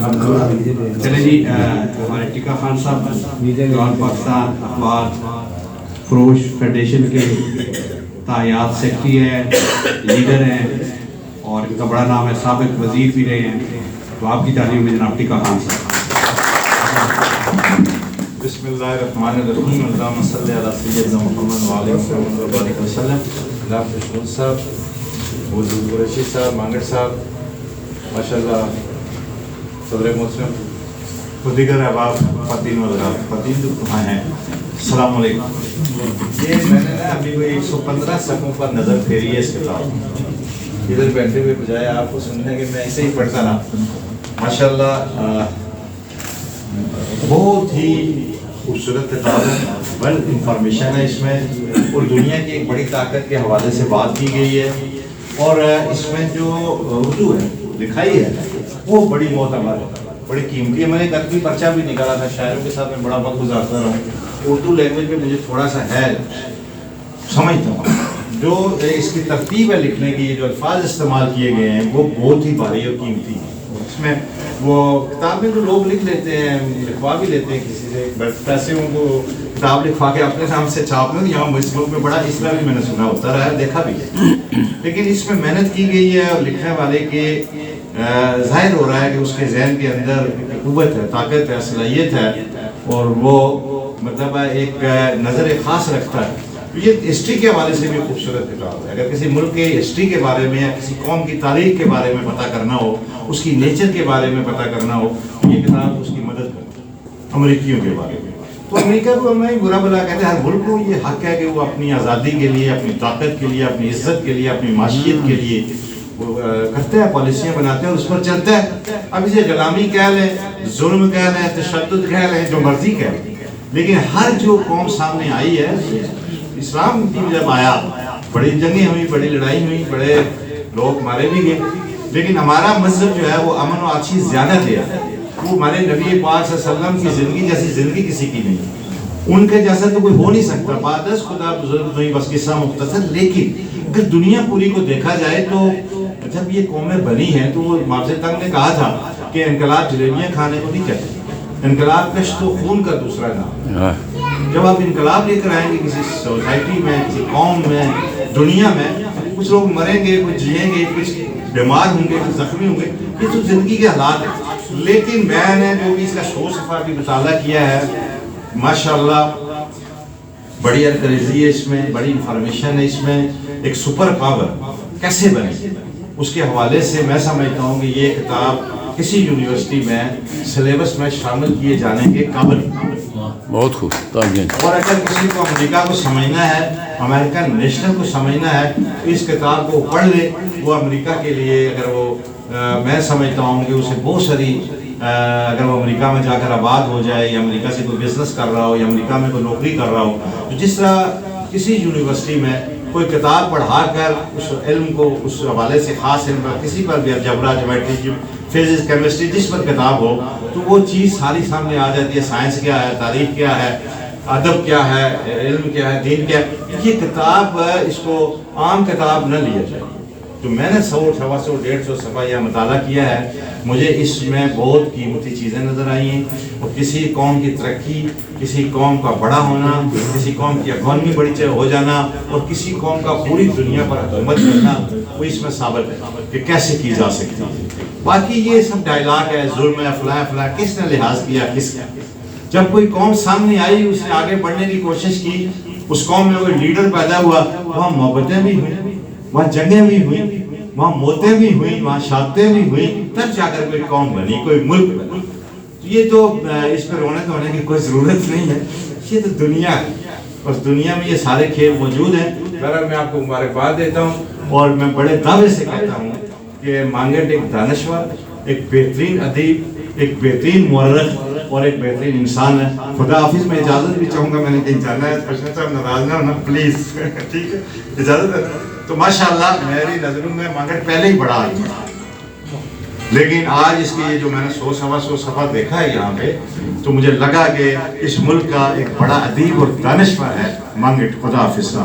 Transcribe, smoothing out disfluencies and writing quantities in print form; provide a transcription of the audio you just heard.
چلے جی ہمارے ٹکا خان صاحب جوان پاکستان اخبار فروش فیڈریشن کے تاحیات سیکرٹری ہیں، لیڈر ہیں، اور ان کا بڑا نام ہے، سابق وزیر بھی رہے ہیں، تو آپ کی تعلیم میں جناب ٹکا خان صاحب۔ بسم اللہ الرحمن الرحیم، اللہم صلی علی سیدنا محمد وعلیہ وسلم وسلم۔ جناب خوشنود صاحب، وزیر قریشی صاحب، مانگڑ صاحب، ماشاءاللہ صدر محترم و دیگر احباب، خواتین وحضرات، خواتین جو کہاں ہیں، السلام علیکم۔ یہ میں نے ابھی کوئی 115 صفحوں پر نظر پھیری ہے اس کتاب، ادھر بیٹھے ہوئے بجائے آپ کو سننے کے میں ایسے ہی پڑھتا رہا۔ ماشاءاللہ بہت ہی خوبصورت کتاب ہے، ویل انفارمیشن ہے اس میں، اور دنیا کی ایک بڑی طاقت کے حوالے سے بات کی گئی ہے، اور اس میں جو اردو ہے لکھائی ہے وہ بڑی معتبر ہے، بڑی قیمتی ہے۔ میں نے ایک عربی پرچہ بھی نکالا تھا، شاعروں کے ساتھ میں بڑا وقت گزارتا رہا ہوں، اردو لینگویج میں مجھے تھوڑا سا ہے سمجھتا ہوں، جو اس کی ترتیب ہے لکھنے کی، جو الفاظ استعمال کیے گئے ہیں وہ بہت ہی بھاری اور قیمتی ہیں۔ اس میں وہ کتابیں جو لوگ لکھ لیتے ہیں، لکھوا بھی لیتے ہیں کسی سے، پیسے ان کو کتاب لکھوا کے اپنے نام سے چھاپ لیں، یہاں اس ملک میں بڑا اس طرح بھی میں نے سنا ہوتا رہا ہے، دیکھا بھی ہے، لیکن اس میں محنت کی گئی ہے، اور لکھنے والے کے ظاہر ہو رہا ہے کہ اس کے ذہن کے اندر قوت ہے، طاقت ہے، صلاحیت ہے، اور وہ مطلب ایک نظر خاص رکھتا ہے۔ یہ ہسٹری کے حوالے سے بھی خوبصورت کتاب ہے۔ اگر کسی ملک کے ہسٹری کے بارے میں یا کسی قوم کی تاریخ کے بارے میں پتہ کرنا ہو، اس کی نیچر کے بارے میں پتہ کرنا ہو، یہ کتاب اس کی مدد کرتی ہے۔ امریکیوں کے بارے میں تو امریکہ کو ہم برا بلا کہتے ہیں، ہر ملک کو یہ حق ہے کہ وہ اپنی آزادی کے لیے، اپنی طاقت کے لیے، اپنی عزت کے لیے، اپنی معیشت کے لیے وہ کرتے ہیں، پالیسیاں بناتے ہیں، اس پر چلتا ہے۔ اب اسے غلامی کہہ لیں، ظلم کہہ لیں، تشدد کہہ لیں، جو مرضی کہہ لیں، لیکن ہر جو قوم سامنے آئی ہے، اسلام کی جب آیا، بڑی جنگیں ہوئی، بڑی لڑائی ہوئی، بڑے لوگ مارے بھی گئے، لیکن ہمارا مذہب جو ہے وہ امن و آچی زیادہ دیا ہے۔ وہ ہمارے نبی پاک صلی اللہ علیہ وسلم کی زندگی جیسی زندگی کسی کی نہیں، ان کے جیسا تو کوئی ہو نہیں سکتا، بادس خدا بزرگ نہیں، بس قصہ مختصر۔ لیکن اگر دنیا پوری کو دیکھا جائے تو جب یہ قومیں بنی ہیں تو وہ مافز تنگ نے کہا تھا کہ انقلاب جلیبیاں کھانے کو نہیں کہتے، انقلاب کشت و خون کا دوسرا نام۔ جب آپ انقلاب لے کر آئیں گے کسی سوسائٹی میں، کسی قوم میں، دنیا میں، کچھ لوگ مریں گے، کچھ جیئیں گے، کچھ بیمار ہوں گے، کچھ زخمی ہوں گے، یہ تو زندگی کے حالات ہیں۔ لیکن میں نے جو بھی اس کا شو صفحہ بھی مطالعہ کیا ہے، ماشاءاللہ بڑی ارکریزی ہے اس میں، بڑی انفارمیشن ہے اس میں، ایک سپر پاور کیسے بنے، اس کے حوالے سے میں سمجھتا ہوں کہ یہ کتاب کسی یونیورسٹی میں سلیبس میں شامل کیے جانے کے قابل۔ بہت خوب۔ اور اگر کسی کو امریکہ کو سمجھنا ہے، امریکن نیشنل کو سمجھنا ہے، تو اس کتاب کو پڑھ لے۔ وہ امریکہ کے لیے اگر وہ میں سمجھتا ہوں کہ اسے بہت ساری اگر وہ امریکہ میں جا کر آباد ہو جائے، یا امریکہ سے کوئی بزنس کر رہا ہو، یا امریکہ میں کوئی نوکری کر رہا ہو، تو جس طرح کسی یونیورسٹی میں کوئی کتاب پڑھا کر اس علم کو اس حوالے سے خاص علم پر، کسی پر بھی جبرا، جیومیٹری، فزکس، کیمسٹری، جس پر کتاب ہو تو وہ چیز ساری سامنے آ جاتی ہے۔ سائنس کیا ہے، تاریخ کیا ہے، ادب کیا ہے، علم کیا ہے، دین کیا ہے۔ یہ کتاب اس کو عام کتاب نہ لیا جائے۔ جو میں نے 100، 125، 150 صفحہ یہ مطالعہ کیا ہے، مجھے اس میں بہت قیمتی چیزیں نظر آئی ہیں، اور کسی قوم کی ترقی، کسی قوم کا بڑا ہونا، کسی قوم کی اکانومی بڑی ہو جانا، اور کسی قوم کا پوری دنیا پر حکومت کرنا، وہ اس میں ثابت ہے کہ کیسے کی جا سکتی ہے۔ باقی یہ سب ڈائلاگ ہے، ظلم ہے، فلاں فلاں، کس نے لحاظ کیا کس کا؟ جب کوئی قوم سامنے آئی، اس نے آگے بڑھنے کی کوشش کی، اس قوم میں کوئی لیڈر پیدا ہوا، وہاں محبتیں بھی ہوئیں، وہاں جنگیں بھی ہوئیں، وہاں موتیں بھی ہوئیں، وہاں شہادتیں بھی ہوئیں، تب جا کر کوئی قوم بنی، کوئی ملک بنا۔ یہ تو اس پر رونے دھونے کی کوئی ضرورت نہیں ہے، یہ تو دنیا ہے، اور دنیا میں یہ سارے کھیل موجود ہیں۔ بہرحال میں آپ کو مبارکباد دیتا ہوں، اور میں بڑے دعوے سے کہتا ہوں کہ مانگٹ ایک دانشور، ایک بہترین ادیب، ایک بہترین مورخ، اور ایک بہترین انسان ہے۔ خدا حافظ۔ میں اجازت بھی چاہوں گا، میں نے کہیں جانا ہے، خوشنود صاحب ناراض نہ ہونا پلیز، ٹھیک ہے، اجازت ہے؟ تو ماشاءاللہ میری نظروں میں مانگٹ پہلے ہی بڑا آدمی ہے، لیکن آج اس کی جو میں نے 100، 125 صفحہ دیکھا ہے یہاں پہ، تو مجھے لگا کہ اس ملک کا ایک بڑا ادیب اور دانشور ہے مانگٹ۔ خدا حافظ۔